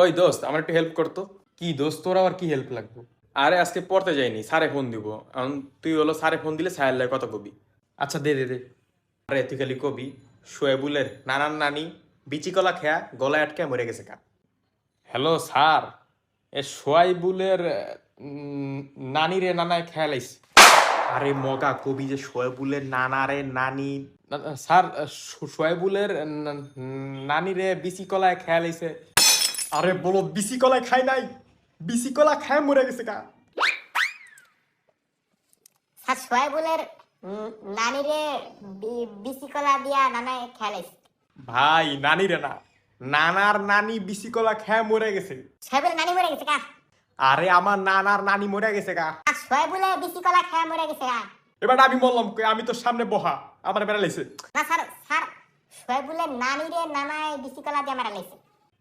ওই দোস্ত আমার একটু হেল্প করতো। কি দোস্ত, তোর আবার কি হেল্প লাগবে? আরে আজকে পড়তে যাইনি, স্যারে ফোন দিব। এখন তুই হলো স্যারে ফোন দিলে স্যার লাগে কথা কবি। আচ্ছা দে দে দে। আরে তুই খালি কবি শোয়েবুলের নানান নানি বিচি কলা খেয়া গলায় আটকে মরে গেছে কা। হ্যালো স্যার, এ শোয়াইবুলের নানি রে নানায় খেয়াল আইছে। আরে মগা কবি যে শোয়েবুলের নানা রে নানি। স্যার, শোয়েবুলের নানি রে বিচি কলায় খেয়াল আইছে। আরে বলো বিসি কলা খাই নাই, বিসি কলা খায় মরে গেছে কা। স্যার সোয়াইবুলের নানিরে বিসি কলা দিয়া নানায় খেলাইছে। ভাই নানি রে না, নানার নানি বিসি কলা খায় মরে গেছে। সোয়াইবুলের নানি মরে গেছে কা? আরে আমার নানার নানি মরে গেছে কা। আর সোয়াইবুলে বিসি কলা খেয়ে মরে গেছে কা? এবার আমি বললাম কই, আমি তো সামনে বহা, আমার বেড়াইছে। না স্যার, স্যার সোয়াইবুলের নানিরে নানায় বিসি কলা দিয়া মারা লাইছে।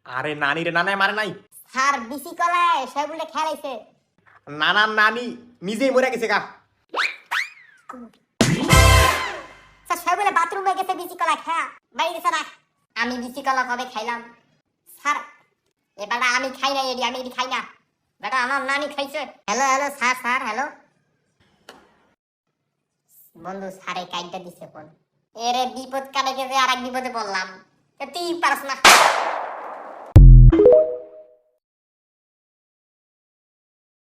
আরে নানি রে নানায় মারে নাই, স্যার বিসি কলায় সোয়াইবুলে খেলাইছে। নানার নানি নিজেই মরে গেছে কা। স্যার সোয়াইবুলে বাথরুমে গেছে বিসি কলা খেয়া বাড়ি গেছে না। আমি বিসি কলা কবে খাইলাম? স্যার এবারে আমি খাই না, আমি এডি খাই না, বেটা আমার নানি খাইছে। Hello hello sir, sir hello. বন্ধু স্যারে কাইটা দিছে ফোন। এরে বিপদ কাটে গেছে, আর এক বিপদে পড়লাম। তুই পারস না।